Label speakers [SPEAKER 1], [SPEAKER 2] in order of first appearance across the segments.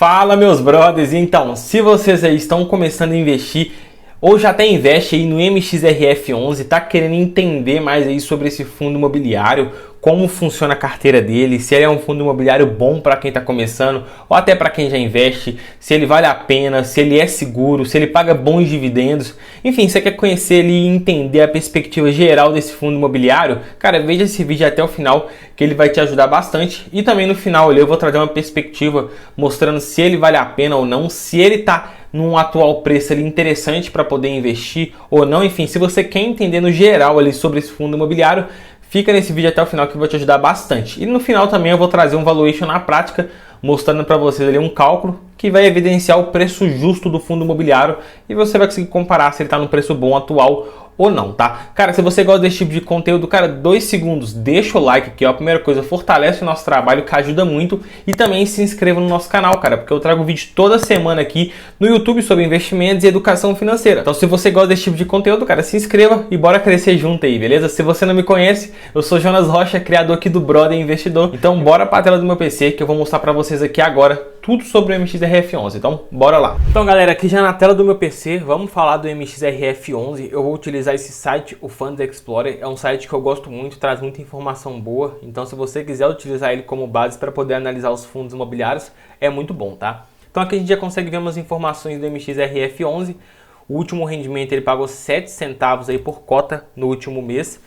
[SPEAKER 1] Fala, meus brothers. Então, se vocês aí estão começando a investir ou já até investe aí no MXRF11, tá querendo entender mais aí sobre esse fundo imobiliário, como funciona a carteira dele, se ele é um fundo imobiliário bom para quem está começando ou até para quem já investe, se ele vale a pena, se ele é seguro, se ele paga bons dividendos, enfim, você quer conhecer ele e entender a perspectiva geral desse fundo imobiliário, cara, veja esse vídeo até o final que ele vai te ajudar bastante. E também no final eu vou trazer uma perspectiva mostrando se ele vale a pena ou não, se ele está num atual preço ali interessante para poder investir ou não. Enfim, se você quer entender no geral ali sobre esse fundo imobiliário, fica nesse vídeo até o final que eu vou te ajudar bastante. E no final também eu vou trazer um valuation na prática, mostrando para vocês ali um cálculo que vai evidenciar o preço justo do fundo imobiliário e você vai conseguir comparar se ele está no preço bom atual ou não, tá? Cara, se você gosta desse tipo de conteúdo, cara, 2 segundos, deixa o like aqui, ó. A primeira coisa, fortalece o nosso trabalho, que ajuda muito. E também se inscreva no nosso canal, cara, porque eu trago vídeo toda semana aqui no YouTube sobre investimentos e educação financeira. Então, se você gosta desse tipo de conteúdo, cara, se inscreva e bora crescer junto aí, beleza? Se você não me conhece, eu sou Jonas Rocha, criador aqui do Brother Investidor. Então, bora pra tela do meu PC que eu vou mostrar pra vocês aqui agora tudo sobre o MXRF11, então bora lá. Então galera, aqui já na tela do meu PC, vamos falar do MXRF11. Eu vou utilizar esse site, o Funds Explorer, é um site que eu gosto muito, traz muita informação boa, então se você quiser utilizar ele como base para poder analisar os fundos imobiliários, é muito bom, tá? Então aqui a gente já consegue ver umas informações do MXRF11, o último rendimento ele pagou 7 centavos aí por cota no último mês,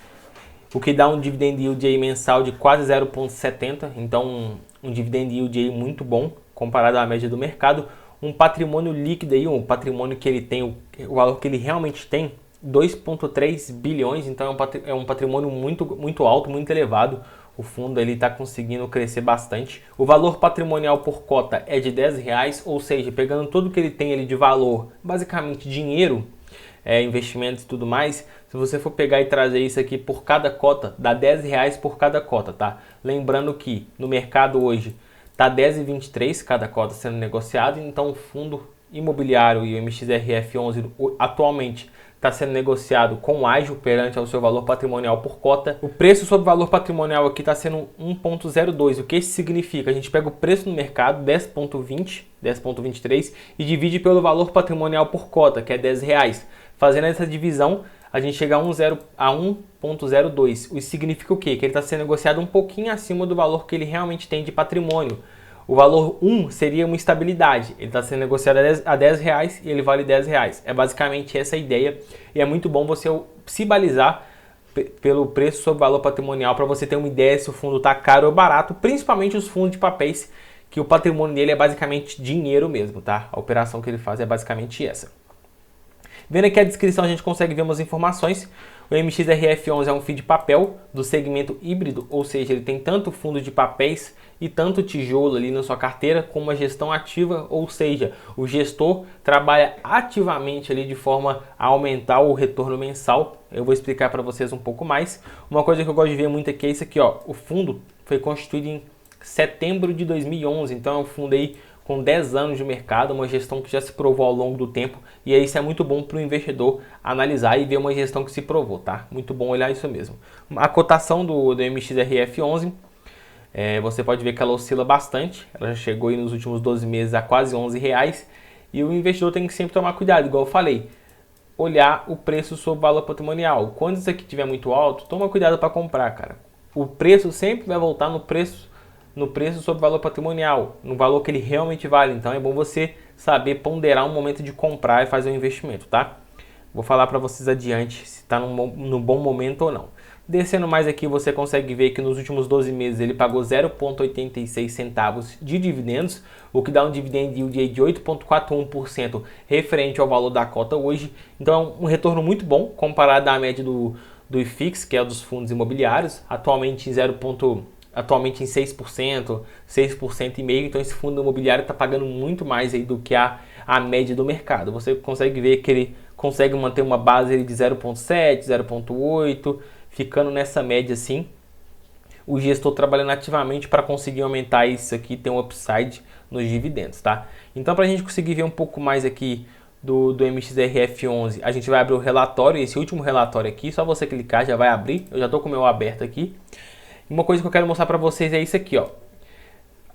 [SPEAKER 1] o que dá um dividend yield aí mensal de quase 0,70, então um dividend yield aí muito bom, comparado à média do mercado. Um patrimônio líquido aí, um patrimônio que ele tem, o valor que ele realmente tem, 2,3 bilhões, então é um patrimônio muito alto, muito elevado. O fundo ele está conseguindo crescer bastante. O valor patrimonial por cota é de R$10, ou seja, pegando tudo que ele tem ali de valor, basicamente dinheiro, investimentos e tudo mais, se você for pegar e trazer isso aqui por cada cota, dá R$10 por cada cota, tá? Lembrando que no mercado hoje está 10,23 cada cota sendo negociado, então o fundo imobiliário e o MXRF11 atualmente está sendo negociado com ágio perante ao seu valor patrimonial por cota. O preço sobre valor patrimonial aqui está sendo 1,02. O que isso significa? A gente pega o preço no mercado, 10,20, 10,23, e divide pelo valor patrimonial por cota, que é R$10. Fazendo essa divisão, a gente chega a 1,02. Isso significa o quê? Que ele está sendo negociado um pouquinho acima do valor que ele realmente tem de patrimônio. O valor 1 seria uma estabilidade. Ele está sendo negociado a R$10 e ele vale R$10. É basicamente essa a ideia. E é muito bom você se balizar pelo preço sobre valor patrimonial para você ter uma ideia se o fundo está caro ou barato, principalmente os fundos de papéis, que o patrimônio dele é basicamente dinheiro mesmo, tá? A operação que ele faz é basicamente essa. Vendo aqui a descrição, a gente consegue ver umas informações. O MXRF11 é um FII de papel do segmento híbrido, ou seja, ele tem tanto fundo de papéis e tanto tijolo ali na sua carteira, com uma gestão ativa, ou seja, o gestor trabalha ativamente ali de forma a aumentar o retorno mensal. Eu vou explicar para vocês um pouco mais. Uma coisa que eu gosto de ver muito aqui é isso aqui, ó. O fundo foi constituído em setembro de 2011, então é um fundo aí com 10 anos de mercado, uma gestão que já se provou ao longo do tempo, e aí isso é muito bom para o investidor analisar e ver uma gestão que se provou, tá? Muito bom olhar isso mesmo. A cotação do MXRF11, você pode ver que ela oscila bastante, ela já chegou aí nos últimos 12 meses a quase R$11, e o investidor tem que sempre tomar cuidado, igual eu falei, olhar o preço sobre o valor patrimonial. Quando isso aqui estiver muito alto, toma cuidado para comprar, cara. O preço sempre vai voltar no preço sobre o valor patrimonial, no valor que ele realmente vale. Então é bom você saber ponderar um momento de comprar e fazer um investimento, tá? Vou falar para vocês adiante se está no bom momento ou não. Descendo mais aqui, você consegue ver que nos últimos 12 meses ele pagou 0,86 centavos de dividendos, o que dá um dividend yield de 8,41% referente ao valor da cota hoje. Então é um retorno muito bom comparado à média do IFIX, que é dos fundos imobiliários, atualmente em 6%, 6,5%, então esse fundo imobiliário está pagando muito mais aí do que a média do mercado. Você consegue ver que ele consegue manter uma base de 0,7, 0,8, ficando nessa média assim. O gestor trabalhando ativamente para conseguir aumentar isso aqui, ter um upside nos dividendos, tá? Então para a gente conseguir ver um pouco mais aqui do MXRF11, a gente vai abrir o relatório, esse último relatório aqui, só você clicar já vai abrir, eu já estou com o meu aberto aqui. Uma coisa que eu quero mostrar para vocês é isso aqui, ó.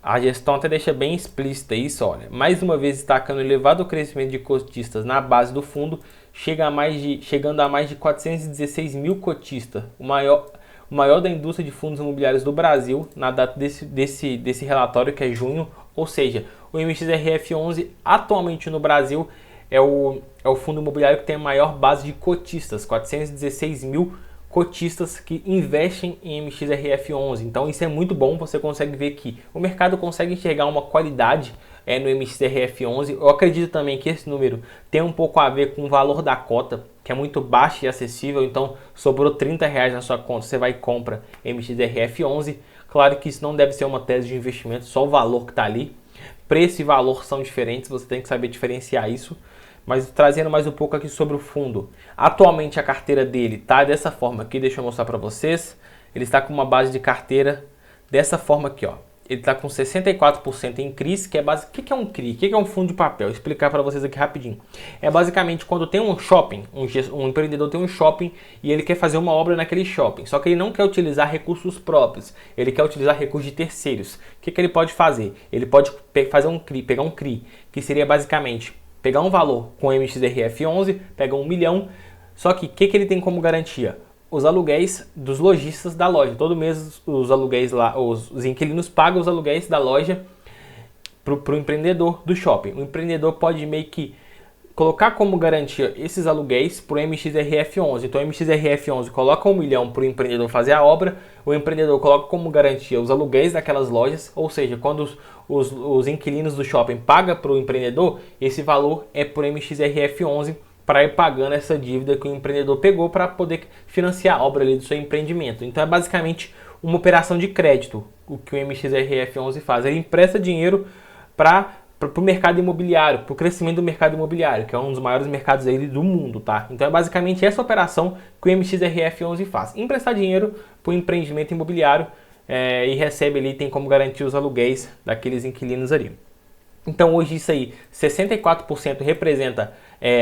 [SPEAKER 1] A gestão até deixa bem explícita isso, olha. Mais uma vez destacando o elevado crescimento de cotistas na base do fundo, chegando a mais de 416 mil cotistas, o maior da indústria de fundos imobiliários do Brasil, na data desse relatório, que é junho. Ou seja, o MXRF11 atualmente no Brasil é o fundo imobiliário que tem a maior base de cotistas, 416 mil cotistas que investem em MXRF11. Então isso é muito bom, você consegue ver que o mercado consegue enxergar uma qualidade no MXRF11. Eu acredito também que esse número tem um pouco a ver com o valor da cota, que é muito baixo e acessível. Então sobrou R$30 na sua conta, você vai e compra MXRF11. Claro que isso não deve ser uma tese de investimento, só o valor que está ali. Preço e valor são diferentes, você tem que saber diferenciar isso. Mas trazendo mais um pouco aqui sobre o fundo. Atualmente a carteira dele está dessa forma aqui, deixa eu mostrar para vocês. Ele está com uma base de carteira dessa forma aqui, ó. Ele está com 64% em CRIs, que é base. O que é um CRI? O que é um fundo de papel? Vou explicar para vocês aqui rapidinho. É basicamente quando tem um shopping, um empreendedor tem um shopping e ele quer fazer uma obra naquele shopping. Só que ele não quer utilizar recursos próprios, ele quer utilizar recursos de terceiros. O que ele pode fazer? Ele pode fazer um CRI, pegar um CRI, que seria basicamente pegar um valor com MXRF11, pega 1 milhão, só que o que ele tem como garantia? Os aluguéis dos lojistas da loja. Todo mês os aluguéis lá, os inquilinos pagam os aluguéis da loja para o empreendedor do shopping. O empreendedor pode meio que colocar como garantia esses aluguéis para o MXRF11. Então o MXRF11 coloca 1 milhão para o empreendedor fazer a obra, o empreendedor coloca como garantia os aluguéis daquelas lojas, ou seja, quando os inquilinos do shopping pagam para o empreendedor, esse valor é por MXRF11 para ir pagando essa dívida que o empreendedor pegou para poder financiar a obra ali do seu empreendimento. Então é basicamente uma operação de crédito, o que o MXRF11 faz. Ele empresta dinheiro para o mercado imobiliário, para o crescimento do mercado imobiliário, que é um dos maiores mercados aí do mundo, tá? Então é basicamente essa operação que o MXRF11 faz. Emprestar dinheiro para o empreendimento imobiliário e recebe ali, tem como garantir os aluguéis daqueles inquilinos ali. Então hoje isso aí, 64% representa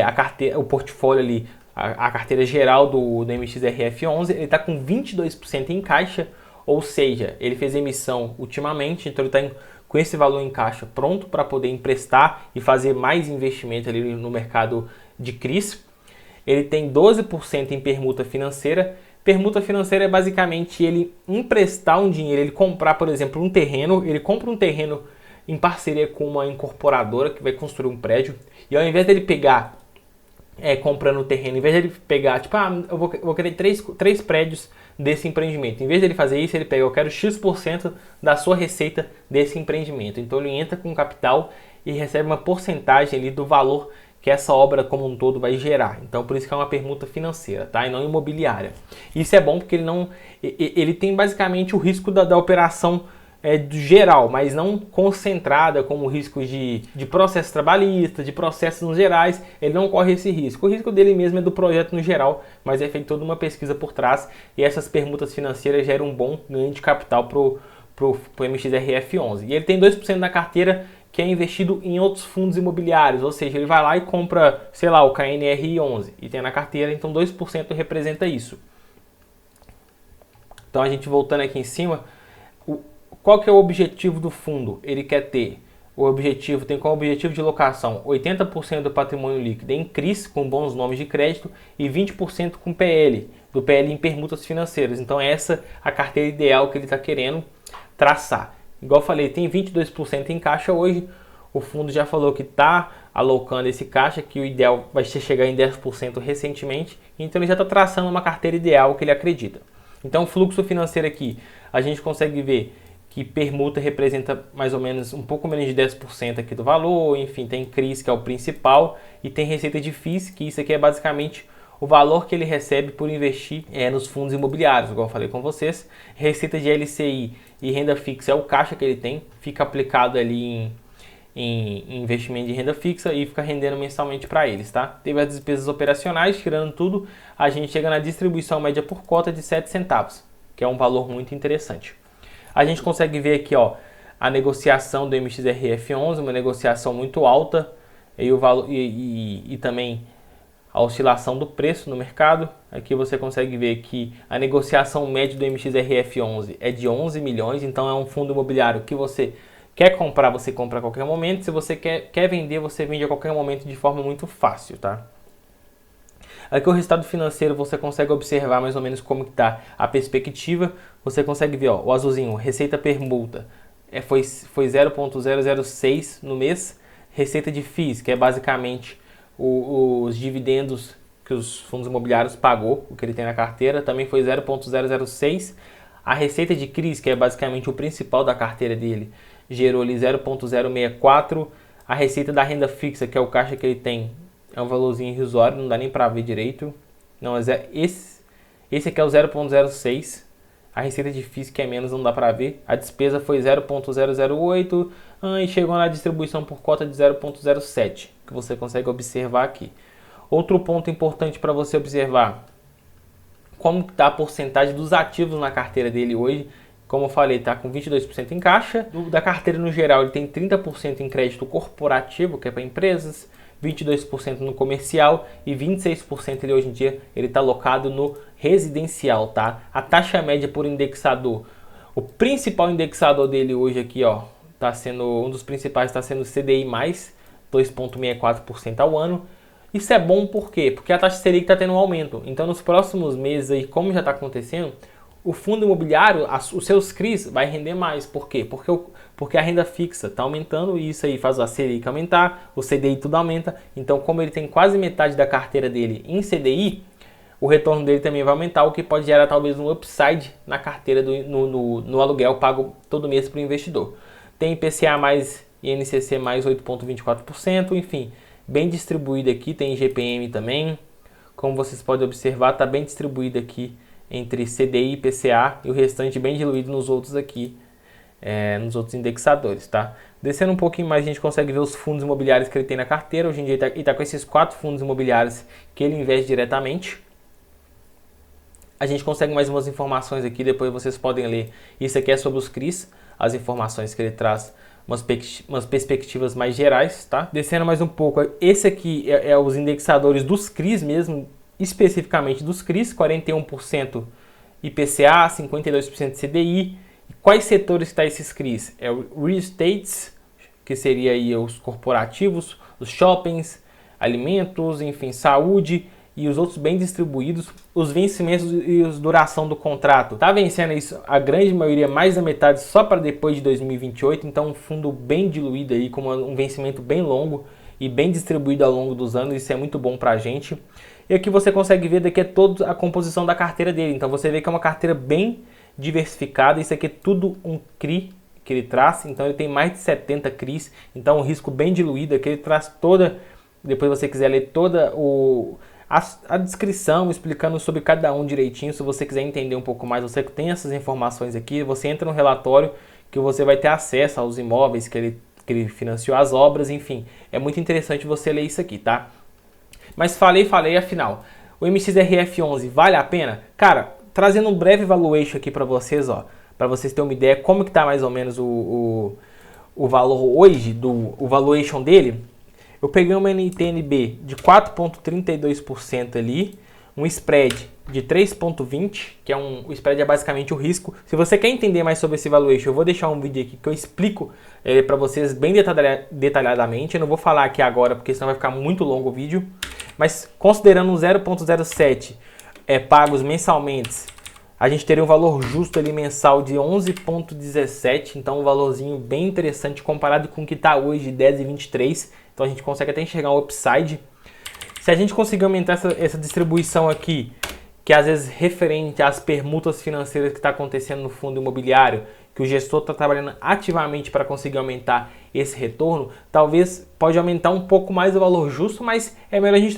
[SPEAKER 1] a carteira, o portfólio ali, a carteira geral do MXRF11. Ele está com 22% em caixa, ou seja, ele fez emissão ultimamente, então ele está com esse valor em caixa pronto para poder emprestar e fazer mais investimento ali no mercado de CRIs. Ele tem 12% em permuta financeira. Permuta financeira é basicamente ele emprestar um dinheiro, ele comprar, por exemplo, um terreno, ele compra um terreno em parceria com uma incorporadora que vai construir um prédio, e ao invés dele pegar, comprando o terreno, em vez dele pegar, tipo, eu vou querer três prédios desse empreendimento, em vez dele fazer isso, ele pega, eu quero X% da sua receita desse empreendimento. Então ele entra com capital e recebe uma porcentagem ali do valor que essa obra como um todo vai gerar. Então por isso que é uma permuta financeira, tá? E não imobiliária. Isso é bom porque ele tem basicamente o risco da operação do geral, mas não concentrada como riscos de processos trabalhistas, de processos nos gerais. Ele não corre esse risco. O risco dele mesmo é do projeto no geral, mas é feita toda uma pesquisa por trás e essas permutas financeiras geram um bom ganho de capital pro MXRF11. E ele tem 2% da carteira que é investido em outros fundos imobiliários, ou seja, ele vai lá e compra, sei lá, o KNR11 e tem na carteira, então 2% representa isso. Então a gente voltando aqui em cima, qual que é o objetivo do fundo? Ele quer ter tem como objetivo de locação 80% do patrimônio líquido em CRIs, com bons nomes de crédito, e 20% com PL, do PL em permutas financeiras. Então essa é a carteira ideal que ele está querendo traçar. Igual eu falei, tem 22% em caixa hoje, o fundo já falou que está alocando esse caixa, que o ideal vai chegar em 10% recentemente, então ele já está traçando uma carteira ideal que ele acredita. Então o fluxo financeiro aqui, a gente consegue ver que permuta representa mais ou menos um pouco menos de 10% aqui do valor, enfim, tem CRIs, que é o principal, e tem receita de FIIs, que isso aqui é basicamente o valor que ele recebe por investir nos fundos imobiliários, igual eu falei com vocês. Receita de LCI e renda fixa é o caixa que ele tem, fica aplicado ali em investimento de renda fixa e fica rendendo mensalmente para eles, tá? Teve as despesas operacionais, tirando tudo, a gente chega na distribuição média por cota de 7 centavos, que é um valor muito interessante. A gente consegue ver aqui, ó, a negociação do MXRF11, uma negociação muito alta, e o valor e também a oscilação do preço no mercado. Aqui você consegue ver que a negociação média do MXRF11 é de 11 milhões, então é um fundo imobiliário que você Quer comprar, você compra a qualquer momento. Se você quer vender, você vende a qualquer momento de forma muito fácil, tá? Aqui o resultado financeiro você consegue observar mais ou menos como está a perspectiva. Você consegue ver, ó, o azulzinho, receita permuta, foi 0,006 no mês. Receita de FIIs, que é basicamente os dividendos que os fundos imobiliários pagou, o que ele tem na carteira, também foi 0,006. A receita de CRIs, que é basicamente o principal da carteira dele, gerou ali 0,064. A receita da renda fixa, que é o caixa que ele tem, é um valorzinho irrisório, não dá nem para ver direito. Não, mas esse aqui é o 0,06. A receita de FIIs, que é menos, não dá para ver. A despesa foi 0,008 e chegou na distribuição por cota de 0,07, que você consegue observar aqui. Outro ponto importante para você observar, como está a porcentagem dos ativos na carteira dele hoje. Como eu falei, está com 22% em caixa. Da carteira no geral, ele tem 30% em crédito corporativo, que é para empresas, 22% no comercial e 26% ele hoje em dia ele está alocado no residencial, tá? A taxa média por indexador, o principal indexador dele hoje aqui, ó, tá sendo um dos principais, está sendo o CDI mais 2,64% ao ano. Isso é bom por quê? Porque a taxa Selic está tendo um aumento. Então nos próximos meses aí, como já está acontecendo, o fundo imobiliário, os seus CRIs vai render mais. Por quê? Porque a renda fixa está aumentando e isso aí faz a Selic aumentar, o CDI tudo aumenta. Então, como ele tem quase metade da carteira dele em CDI, o retorno dele também vai aumentar, o que pode gerar talvez um upside na carteira no aluguel pago todo mês para o investidor. Tem IPCA mais INCC mais 8,24%, enfim, bem distribuído aqui, tem IGPM também. Como vocês podem observar, está bem distribuído aqui entre CDI e IPCA e o restante bem diluído nos outros aqui, nos outros indexadores, tá? Descendo um pouquinho mais, a gente consegue ver os fundos imobiliários que ele tem na carteira. Hoje em dia ele está com esses 4 fundos imobiliários que ele investe diretamente. A gente consegue mais umas informações aqui, depois vocês podem ler. Isso aqui é sobre os CRIs, as informações que ele traz, umas perspectivas mais gerais, tá? Descendo mais um pouco, esse aqui é os indexadores dos CRIs mesmo, especificamente dos CRIs, 41% IPCA, 52% CDI. E quais setores está esses CRIs? É o real estate, que seria aí os corporativos, os shoppings, alimentos, enfim, saúde e os outros bem distribuídos, os vencimentos e a duração do contrato. Tá vencendo isso, a grande maioria, mais da metade, só para depois de 2028, então um fundo bem diluído aí, com um vencimento bem longo e bem distribuído ao longo dos anos, isso é muito bom para a gente. E aqui você consegue ver daqui é toda a composição da carteira dele, então você vê que é uma carteira bem diversificada, isso aqui é tudo um CRI que ele traz, então ele tem mais de 70 CRIs, então um risco bem diluído, aqui ele traz toda, depois você quiser ler toda a descrição explicando sobre cada um direitinho. Se você quiser entender um pouco mais, você tem essas informações aqui, você entra no relatório que você vai ter acesso aos imóveis que ele financiou, as obras, enfim, é muito interessante você ler isso aqui, tá? Mas falei, afinal, o MXRF11 vale a pena? Cara, trazendo um breve valuation aqui para vocês, ó, para vocês terem uma ideia como que tá mais ou menos o valor hoje, o valuation dele. Eu peguei uma NTNB de 4,32% ali, um spread de 3,20%, que é o spread é basicamente o risco. Se você quer entender mais sobre esse valuation, eu vou deixar um vídeo aqui que eu explico para vocês bem detalhadamente. Eu não vou falar aqui agora, porque senão vai ficar muito longo o vídeo. Mas considerando um 0,07 pagos mensalmente, a gente teria um valor justo ali mensal de 11,17, então um valorzinho bem interessante comparado com o que está hoje, 10,23. Então a gente consegue até enxergar um upside. Se a gente conseguir aumentar essa distribuição aqui, que às vezes referente às permutas financeiras que está acontecendo no fundo imobiliário, que o gestor está trabalhando ativamente para conseguir aumentar esse retorno, talvez pode aumentar um pouco mais o valor justo, mas é melhor a gente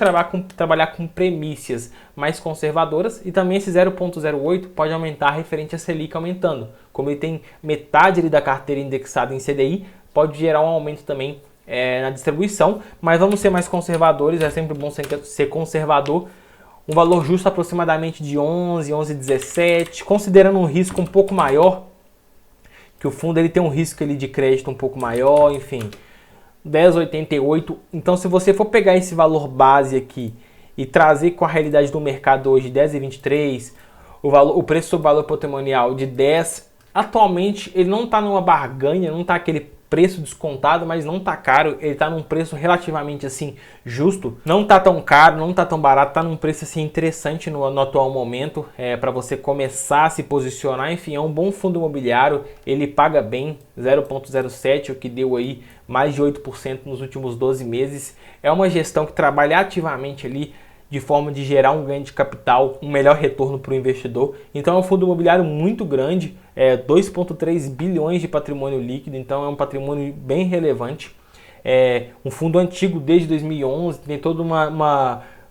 [SPEAKER 1] trabalhar com premissas mais conservadoras, e também esse 0,08 pode aumentar referente a Selic aumentando. Como ele tem metade ali da carteira indexada em CDI, pode gerar um aumento também na distribuição, mas vamos ser mais conservadores, é sempre bom ser conservador. Um valor justo aproximadamente de 11, 11,17, considerando um risco um pouco maior, que o fundo ele tem um risco ali de crédito um pouco maior, enfim, 10,88. Então se você for pegar esse valor base aqui e trazer com a realidade do mercado hoje, 10,23, o preço sobre valor patrimonial de 10, atualmente ele não está numa barganha, não está aquele preço descontado, mas não tá caro, ele tá num preço relativamente assim justo, não tá tão caro, não tá tão barato, tá num preço assim interessante no atual momento, para você começar a se posicionar. Enfim, é um bom fundo imobiliário, ele paga bem, 0,07, o que deu aí mais de 8% nos últimos 12 meses. É uma gestão que trabalha ativamente ali de forma de gerar um ganho de capital, um melhor retorno para o investidor. Então é um fundo imobiliário muito grande, 2,3 bilhões de patrimônio líquido, então é um patrimônio bem relevante. É um fundo antigo desde 2011, tem toda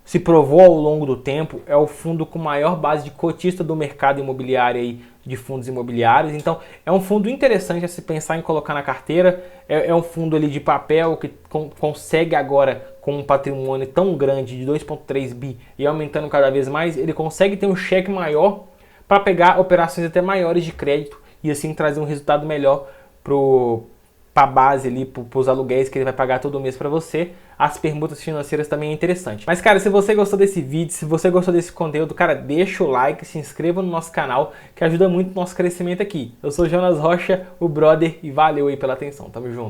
[SPEAKER 1] se provou ao longo do tempo, é o fundo com maior base de cotista do mercado imobiliário aí, de fundos imobiliários. Então é um fundo interessante a se pensar em colocar na carteira. É um fundo ali de papel que consegue agora, com um patrimônio tão grande de 2,3 bi e aumentando cada vez mais, ele consegue ter um cheque maior para pegar operações até maiores de crédito e assim trazer um resultado melhor para a base ali, para os aluguéis que ele vai pagar todo mês para você. As permutas financeiras também é interessante. Mas, cara, se você gostou desse vídeo, se você gostou desse conteúdo, cara, deixa o like, se inscreva no nosso canal, que ajuda muito o nosso crescimento aqui. Eu sou Jonas Rocha, o brother, e valeu aí pela atenção. Tamo junto.